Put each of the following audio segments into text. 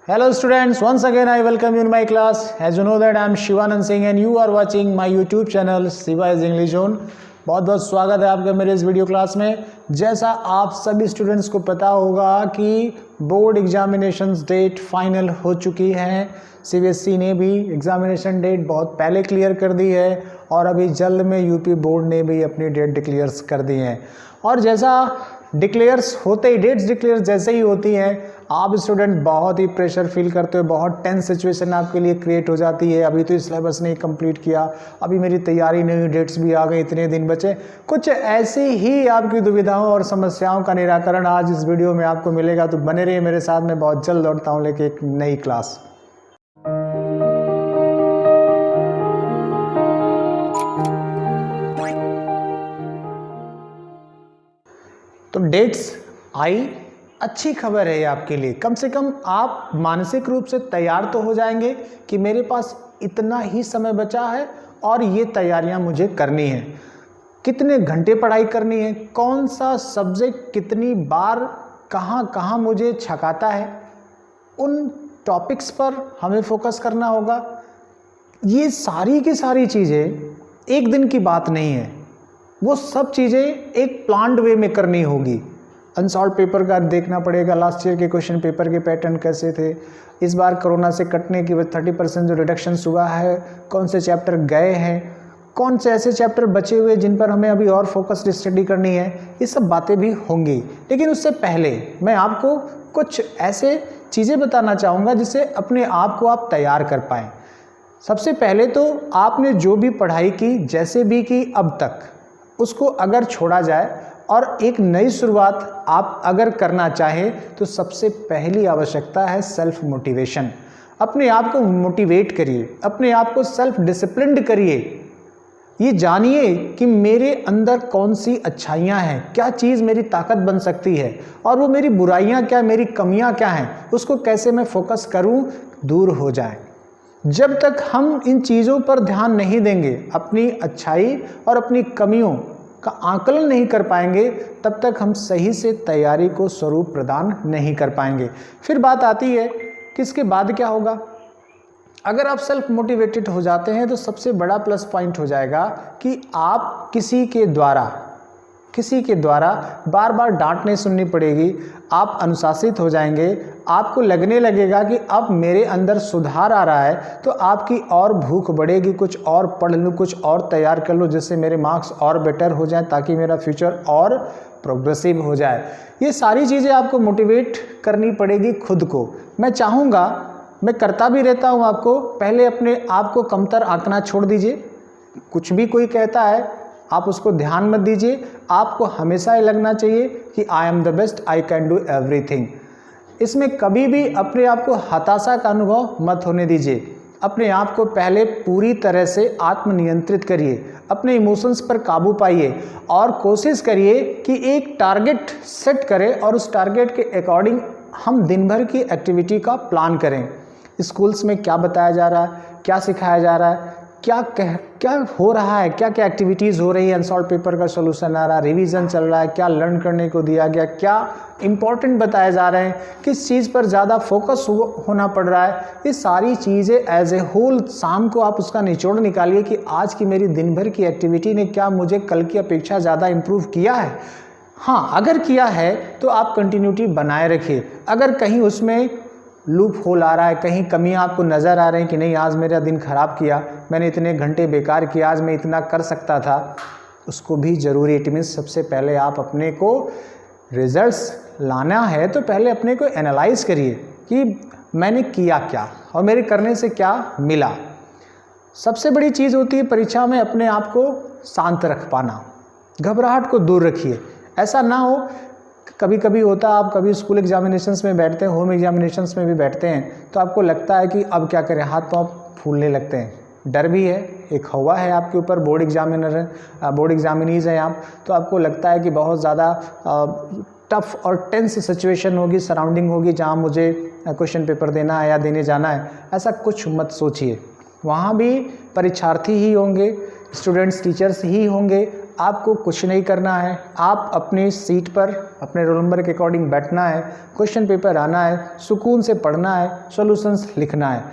Hello students, once again I welcome you in my class. As you know that I am Shivanand Singh and you are watching my YouTube channel Shiva is English Zone. बहुत बहुत स्वागत है आपका मेरे इस video class में। जैसा आप सभी स्टूडेंट्स को पता होगा कि बोर्ड एग्जामिनेशंस डेट फाइनल हो चुकी है। सीबीएसई ने भी एग्जामिनेशन डेट बहुत पहले क्लियर कर दी है और अभी जल्द में यूपी बोर्ड ने भी अपनी डेट डिक्लेयर्स कर दी हैं। और जैसा डिक्लेयर्स होते ही डेट्स डिक्लेयर जैसे ही होती हैं आप स्टूडेंट बहुत ही प्रेशर फील करते हो, बहुत टेंस सिचुएशन आपके लिए क्रिएट हो जाती है। अभी तो सिलेबस नहीं कंप्लीट किया, अभी मेरी तैयारी नहीं हुई, डेट्स भी आ गई, इतने दिन बचे। कुछ ऐसी ही आपकी दुविधाओं और समस्याओं का निराकरण आज इस वीडियो में आपको मिलेगा, तो बने रहिए मेरे साथ। मैं बहुत जल्द लौटता हूँ लेके एक नई क्लास। तो डेट्स आई, अच्छी खबर है ये आपके लिए। कम से कम आप मानसिक रूप से तैयार तो हो जाएंगे कि मेरे पास इतना ही समय बचा है और ये तैयारियां मुझे करनी है। कितने घंटे पढ़ाई करनी है, कौन सा सब्जेक्ट कितनी बार कहाँ कहाँ मुझे छकाता है, उन टॉपिक्स पर हमें फोकस करना होगा। ये सारी की सारी चीज़ें एक दिन की बात नहीं है, वो सब चीज़ें एक प्लान्ड वे में करनी होगी। अनसॉल्व पेपर का देखना पड़ेगा, लास्ट ईयर के क्वेश्चन पेपर के पैटर्न कैसे थे, इस बार कोरोना से कटने की वजह 30% जो रिडक्शन हुआ है, कौन से चैप्टर गए हैं, कौन से ऐसे चैप्टर बचे हुए जिन पर हमें अभी और फोकस्ड स्टडी करनी है, ये सब बातें भी होंगी। लेकिन उससे पहले मैं आपको कुछ ऐसे चीज़ें बताना चाहूँगा जिससे अपने आप को आप तैयार कर पाएँ। सबसे पहले तो आपने जो भी पढ़ाई की, जैसे भी की अब तक, उसको अगर छोड़ा जाए और एक नई शुरुआत आप अगर करना चाहें तो सबसे पहली आवश्यकता है सेल्फ मोटिवेशन। अपने आप को मोटिवेट करिए, अपने आप को सेल्फ डिसिप्लिन्ड करिए। ये जानिए कि मेरे अंदर कौन सी अच्छाइयाँ हैं, क्या चीज़ मेरी ताकत बन सकती है और वो मेरी बुराइयाँ क्या, मेरी कमियाँ क्या हैं, उसको कैसे मैं फोकस करूँ, दूर हो जाए। जब तक हम इन चीज़ों पर ध्यान नहीं देंगे, अपनी अच्छाई और अपनी कमियों का आकलन नहीं कर पाएंगे, तब तक हम सही से तैयारी को स्वरूप प्रदान नहीं कर पाएंगे। फिर बात आती है कि इसके बाद क्या होगा। अगर आप सेल्फ मोटिवेटेड हो जाते हैं तो सबसे बड़ा प्लस पॉइंट हो जाएगा कि आप किसी के द्वारा बार बार डांट नहीं सुननी पड़ेगी। आप अनुशासित हो जाएंगे, आपको लगने लगेगा कि अब मेरे अंदर सुधार आ रहा है, तो आपकी और भूख बढ़ेगी, कुछ और पढ़ लूँ, कुछ और तैयार कर लूँ जिससे मेरे मार्क्स और बेटर हो जाएं, ताकि मेरा फ्यूचर और प्रोग्रेसिव हो जाए। ये सारी चीज़ें आपको मोटिवेट करनी पड़ेगी खुद को। मैं चाहूँगा, मैं करता भी रहता हूँ आपको, पहले अपने आप को कमतर आंकना छोड़ दीजिए। कुछ भी कोई कहता है आप उसको ध्यान मत दीजिए। आपको हमेशा ये लगना चाहिए कि I am the best, I can do everything. इसमें कभी भी अपने आप को हताशा का अनुभव मत होने दीजिए। अपने आप को पहले पूरी तरह से आत्मनियंत्रित करिए, अपने इमोशंस पर काबू पाइए और कोशिश करिए कि एक टारगेट सेट करें और उस टारगेट के अकॉर्डिंग हम दिन भर की एक्टिविटी का प्लान करें। स्कूल्स में क्या बताया जा रहा है, क्या सिखाया जा रहा है, क्या हो रहा है, क्या क्या एक्टिविटीज़ हो रही है, अनसॉल्व पेपर का सोल्यूशन आ रहा है, रिवीजन चल रहा है, क्या लर्न करने को दिया गया, क्या इंपॉर्टेंट बताए जा रहे हैं, किस चीज़ पर ज़्यादा फोकस होना पड़ रहा है। ये सारी चीज़ें एज ए होल शाम को आप उसका निचोड़ निकालिए कि आज की मेरी दिन भर की एक्टिविटी ने क्या मुझे कल की अपेक्षा ज़्यादा इम्प्रूव किया है। हाँ, अगर किया है तो आप कंटिन्यूटी बनाए रखिए। अगर कहीं उसमें लूप होल आ रहा है, कहीं कमियां आपको नज़र आ रही हैं कि नहीं आज मेरा दिन ख़राब किया, मैंने इतने घंटे बेकार किया, आज मैं इतना कर सकता था, उसको भी ज़रूरी। इट मीन्स सबसे पहले आप अपने को रिजल्ट्स लाना है तो पहले अपने को एनालाइज करिए कि मैंने किया क्या और मेरे करने से क्या मिला। सबसे बड़ी चीज़ होती है परीक्षा में अपने आप को शांत रख पाना। घबराहट को दूर रखिए। ऐसा ना हो, कभी कभी होता है आप कभी स्कूल एग्जामिनेशंस में बैठते हैं, होम एग्जामिनेशंस में भी बैठते हैं, तो आपको लगता है कि अब क्या करें, हाथ पाँव फूलने लगते हैं। डर भी है, एक हवा है आपके ऊपर, बोर्ड एग्जामिनीज़ हैं आप, तो आपको लगता है कि बहुत ज़्यादा टफ और टेंस सिचुएशन होगी, सराउंडिंग होगी जहाँ मुझे क्वेश्चन पेपर देना है या देने जाना है। ऐसा कुछ मत सोचिए। वहाँ भी परीक्षार्थी ही होंगे, स्टूडेंट्स टीचर्स ही होंगे, आपको कुछ नहीं करना है, आप अपनी सीट पर अपने रोल नंबर के अकॉर्डिंग बैठना है, क्वेश्चन पेपर आना है, सुकून से पढ़ना है, सॉल्यूशंस लिखना है।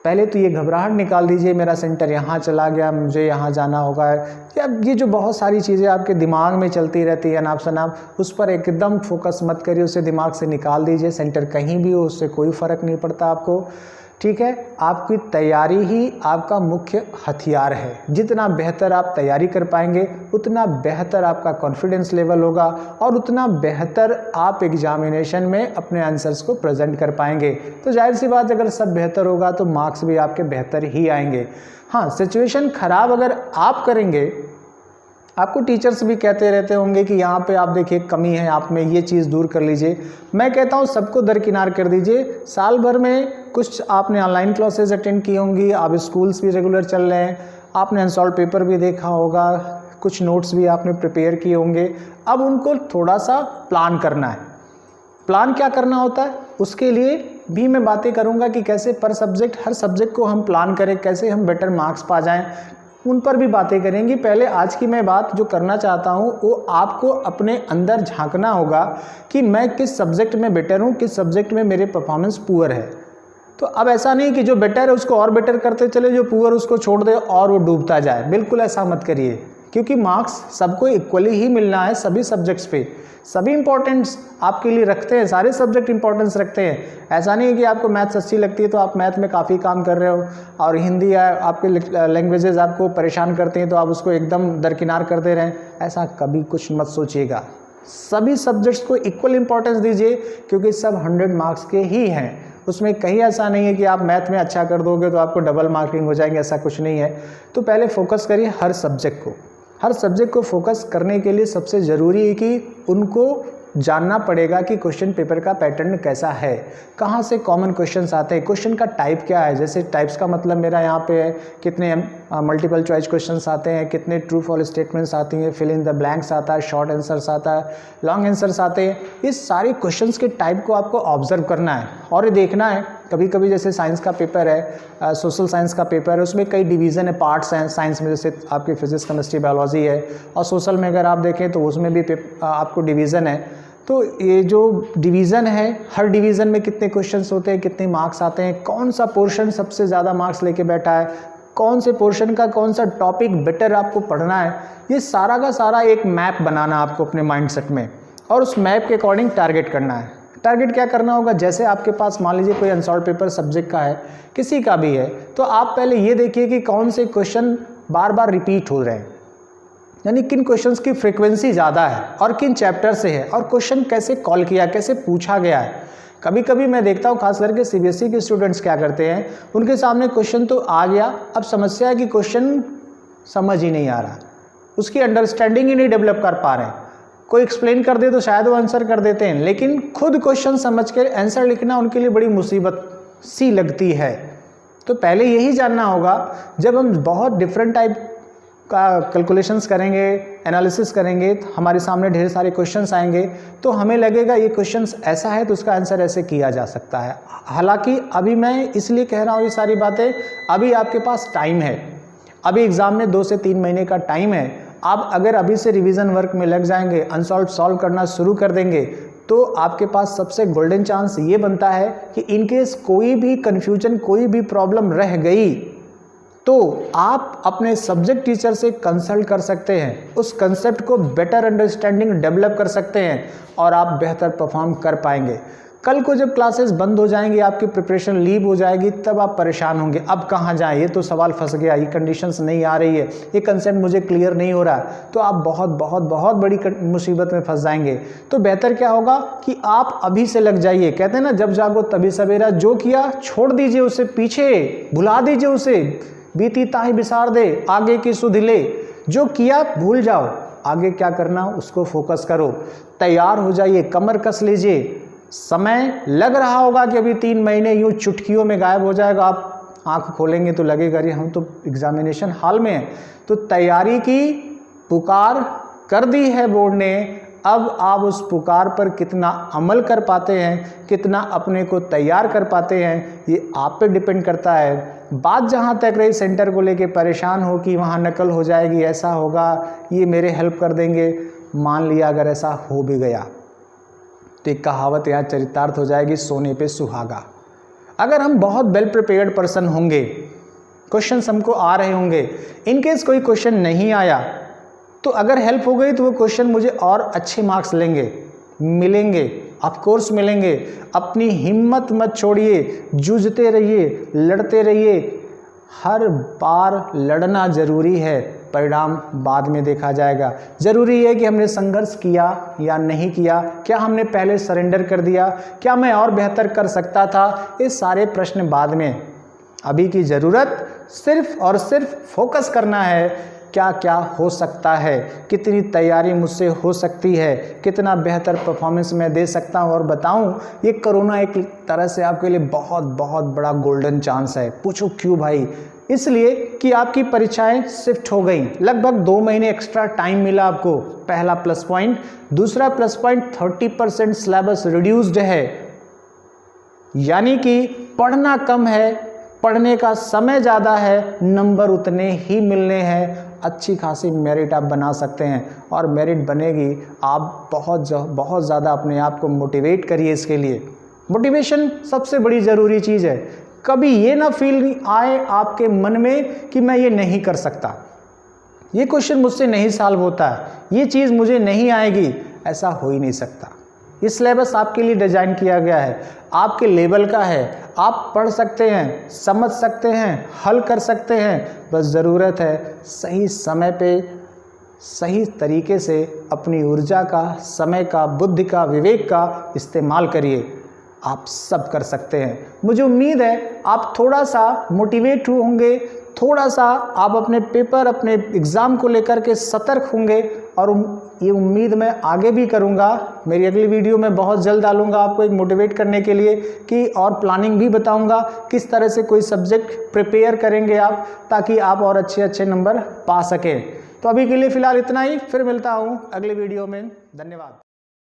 पहले तो ये घबराहट निकाल दीजिए, मेरा सेंटर यहाँ चला गया, मुझे यहाँ जाना होगा, या ये जो बहुत सारी चीज़ें आपके दिमाग में चलती रहती है अनाप शनाप, उस पर एकदम फोकस मत करिए, उसे दिमाग से निकाल दीजिए। सेंटर कहीं भी हो उससे कोई फ़र्क नहीं पड़ता आपको, ठीक है। आपकी तैयारी ही आपका मुख्य हथियार है। जितना बेहतर आप तैयारी कर पाएंगे उतना बेहतर आपका कॉन्फिडेंस लेवल होगा और उतना बेहतर आप एग्जामिनेशन में अपने आंसर्स को प्रेजेंट कर पाएंगे। तो जाहिर सी बात, अगर सब बेहतर होगा तो मार्क्स भी आपके बेहतर ही आएंगे। हाँ, सिचुएशन ख़राब अगर आप करेंगे, आपको टीचर्स भी कहते रहते होंगे कि यहाँ पे आप देखिए कमी है, आप में ये चीज़ दूर कर लीजिए। मैं कहता हूँ सबको दरकिनार कर दीजिए। साल भर में कुछ आपने ऑनलाइन क्लासेस अटेंड की होंगी, आप स्कूल्स भी रेगुलर चल रहे हैं, आपने अनसॉल्व पेपर भी देखा होगा, कुछ नोट्स भी आपने प्रिपेयर किए होंगे। अब उनको थोड़ा सा प्लान करना है। प्लान क्या करना होता है, उसके लिए भी मैं बातें करूँगा कि कैसे पर सब्जेक्ट, हर सब्जेक्ट को हम प्लान करें, कैसे हम बेटर मार्क्स पा जाएँ, उन पर भी बातें करेंगे। पहले आज की मैं बात जो करना चाहता हूँ वो आपको अपने अंदर झांकना होगा कि मैं किस सब्जेक्ट में बेटर हूँ, किस सब्जेक्ट में मेरे परफॉर्मेंस पुअर है। तो अब ऐसा नहीं कि जो बेटर है उसको और बेटर करते चले, जो पुअर उसको छोड़ दे और वो डूबता जाए। बिल्कुल ऐसा मत करिए, क्योंकि मार्क्स सबको इक्वली ही मिलना है सभी सब्जेक्ट्स पे। सभी इंपॉर्टेंस आपके लिए रखते हैं, सारे सब्जेक्ट इंपॉर्टेंस रखते हैं। ऐसा नहीं है कि आपको मैथ्स अच्छी लगती है तो आप मैथ में काफ़ी काम कर रहे हो और हिंदी या आपके लैंग्वेजेस आपको परेशान करते हैं तो आप उसको एकदम दरकिनार कर दे रहे हैं। ऐसा कभी कुछ मत सोचिएगा। सभी सब्जेक्ट्स को इक्वल इंपॉर्टेंस दीजिए, क्योंकि सब 100 मार्क्स के ही हैं। उसमें कहीं ऐसा नहीं है कि आप मैथ में अच्छा कर दोगे तो आपको डबल मार्किंग हो जाएंगे, ऐसा कुछ नहीं है। तो पहले फोकस करिए हर सब्जेक्ट को। हर सब्जेक्ट को फोकस करने के लिए सबसे ज़रूरी है कि उनको जानना पड़ेगा कि क्वेश्चन पेपर का पैटर्न कैसा है, कहाँ से कॉमन क्वेश्चंस आते हैं, क्वेश्चन का टाइप क्या है। जैसे टाइप्स का मतलब मेरा यहाँ पे है कितने मल्टीपल चॉइस क्वेश्चंस आते हैं, कितने ट्रू फॉल्स स्टेटमेंट्स आती हैं, फिल इन द ब्लैंक्स आता है, शॉर्ट आंसर्स आता है, लॉन्ग आंसर्स आते हैं। इस सारे क्वेश्चंस के टाइप को आपको ऑब्जर्व करना है और ये देखना है। कभी कभी जैसे साइंस का पेपर है, सोशल साइंस का पेपर है, उसमें कई डिवीज़न है, पार्ट्स हैं। साइंस में जैसे आपकी फिजिक्स, केमिस्ट्री, बायोलॉजी है, और सोशल में अगर आप देखें तो उसमें भी आपको डिवीज़न है। तो ये जो डिवीज़न है, हर डिवीज़न में कितने क्वेश्चंस होते हैं, कितने मार्क्स आते हैं, कौन सा पोर्शन सबसे ज़्यादा मार्क्स लेके बैठा है, कौन से पोर्शन का कौन सा टॉपिक बेटर आपको पढ़ना है, ये सारा का सारा एक मैप बनाना आपको अपने माइंडसेट में, और उस मैप के अकॉर्डिंग टारगेट करना है। टारगेट क्या करना होगा, जैसे आपके पास मान लीजिए कोई अनसॉल्व पेपर सब्जेक्ट का है, किसी का भी है, तो आप पहले ये देखिए कि कौन से क्वेश्चन बार बार रिपीट हो रहे हैं, यानी किन क्वेश्चंस की फ्रीक्वेंसी ज़्यादा है और किन चैप्टर से है, और क्वेश्चन कैसे कॉल किया, कैसे पूछा गया है। कभी कभी मैं देखता हूँ खास करके सीबीएसई के स्टूडेंट्स क्या करते हैं, उनके सामने क्वेश्चन तो आ गया, अब समस्या है कि क्वेश्चन समझ ही नहीं आ रहा, उसकी अंडरस्टैंडिंग ही नहीं डेवलप कर पा रहे हैं। कोई एक्सप्लेन कर दे तो शायद वो आंसर कर देते हैं, लेकिन खुद क्वेश्चन समझ कर आंसर लिखना उनके लिए बड़ी मुसीबत सी लगती है। तो पहले यही जानना होगा, जब हम बहुत डिफरेंट टाइप का कैलकुलेशंस करेंगे, एनालिसिस करेंगे, तो हमारे सामने ढेर सारे क्वेश्चंस आएंगे, तो हमें लगेगा ये क्वेश्चंस ऐसा है तो उसका आंसर ऐसे किया जा सकता है। हालांकि अभी मैं इसलिए कह रहा हूँ ये सारी बातें, अभी आपके पास टाइम है, अभी एग्ज़ाम में 2 से 3 महीने का टाइम है। आप अगर अभी से रिवीजन वर्क में लग जाएंगे, अनसॉल्व सॉल्व करना शुरू कर देंगे, तो आपके पास सबसे गोल्डन चांस ये बनता है कि इनकेस कोई भी कन्फ्यूजन, कोई भी प्रॉब्लम रह गई तो आप अपने सब्जेक्ट टीचर से कंसल्ट कर सकते हैं, उस कंसेप्ट को बेटर अंडरस्टैंडिंग डेवलप कर सकते हैं और आप बेहतर परफॉर्म कर पाएंगे। कल को जब क्लासेस बंद हो जाएंगी, आपकी प्रिपरेशन लीव हो जाएगी, तब आप परेशान होंगे, अब कहाँ जाएं, ये तो सवाल फंस गया, ये कंडीशंस नहीं आ रही है, ये कंसेप्ट मुझे क्लियर नहीं हो रहा, तो आप बहुत बहुत बहुत बड़ी मुसीबत में फंस जाएंगे। तो बेहतर क्या होगा कि आप अभी से लग जाइए। कहते हैं ना, जब जागो तभी सवेरा। जो किया छोड़ दीजिए, उसे पीछे भुला दीजिए, उसे बीती ताही बिसार दे, आगे की सुध ले। जो किया भूल जाओ, आगे क्या करना उसको फोकस करो। तैयार हो जाइए, कमर कस लीजिए। समय लग रहा होगा कि अभी 3 महीने यूं चुटकियों में गायब हो जाएगा, आप आंख खोलेंगे तो लगेगा अरे हम तो एग्जामिनेशन हॉल में हैं। तो तैयारी की पुकार कर दी है बोर्ड ने, अब आप उस पुकार पर कितना अमल कर पाते हैं, कितना अपने को तैयार कर पाते हैं, ये आप पे डिपेंड करता है। बात जहाँ तक रही सेंटर को लेके परेशान हो कि वहाँ नकल हो जाएगी, ऐसा होगा, ये मेरे हेल्प कर देंगे, मान लिया अगर ऐसा हो भी गया तो एक कहावत यहाँ चरितार्थ हो जाएगी, सोने पे सुहागा। अगर हम बहुत वेल प्रिपेयर्ड पर्सन होंगे, क्वेश्चंस हमको आ रहे होंगे, इनकेस कोई क्वेश्चन नहीं आया तो अगर हेल्प हो गई तो वो क्वेश्चन मुझे और अच्छे मार्क्स मिलेंगे, ऑफ कोर्स मिलेंगे। अपनी हिम्मत मत छोड़िए, जूझते रहिए, लड़ते रहिए। हर बार लड़ना ज़रूरी है, परिणाम बाद में देखा जाएगा। ज़रूरी है कि हमने संघर्ष किया या नहीं किया, क्या हमने पहले सरेंडर कर दिया, क्या मैं और बेहतर कर सकता था, ये सारे प्रश्न बाद में। अभी की ज़रूरत सिर्फ और सिर्फ फोकस करना है, क्या क्या हो सकता है, कितनी तैयारी मुझसे हो सकती है, कितना बेहतर परफॉर्मेंस मैं दे सकता हूँ। और बताऊँ, ये कोरोना एक तरह से आपके लिए बहुत बहुत बड़ा गोल्डन चांस है। पूछो क्यों भाई? इसलिए कि आपकी परीक्षाएं शिफ्ट हो गई, लगभग 2 महीने एक्स्ट्रा टाइम मिला आपको, पहला प्लस पॉइंट। दूसरा प्लस पॉइंट 30% सिलेबस रिड्यूस्ड है, यानी कि पढ़ना कम है, पढ़ने का समय ज़्यादा है, नंबर उतने ही मिलने हैं, अच्छी खासी मेरिट आप बना सकते हैं। और मेरिट बनेगी, आप बहुत ज़्यादा अपने आप को मोटिवेट करिए। इसके लिए मोटिवेशन सबसे बड़ी ज़रूरी चीज़ है। कभी ये ना फील आए आपके मन में कि मैं ये नहीं कर सकता, ये क्वेश्चन मुझसे नहीं सॉल्व होता है, ये चीज़ मुझे नहीं आएगी, ऐसा हो ही नहीं सकता। ये सिलेबस आपके लिए डिज़ाइन किया गया है, आपके लेवल का है, आप पढ़ सकते हैं, समझ सकते हैं, हल कर सकते हैं। बस ज़रूरत है सही समय पे सही तरीके से अपनी ऊर्जा का, समय का, बुद्धि का, विवेक का इस्तेमाल करिए। आप सब कर सकते हैं। मुझे उम्मीद है आप थोड़ा सा मोटिवेट होंगे, थोड़ा सा आप अपने पेपर, अपने एग्ज़ाम को लेकर के सतर्क होंगे। और ये उम्मीद मैं आगे भी करूंगा। मेरी अगली वीडियो में बहुत जल्द डालूंगा आपको एक मोटिवेट करने के लिए कि, और प्लानिंग भी बताऊंगा किस तरह से कोई सब्जेक्ट प्रिपेयर करेंगे आप, ताकि आप और अच्छे अच्छे नंबर पा सकें। तो अभी के लिए फ़िलहाल इतना ही, फिर मिलता हूँ अगली वीडियो में। धन्यवाद।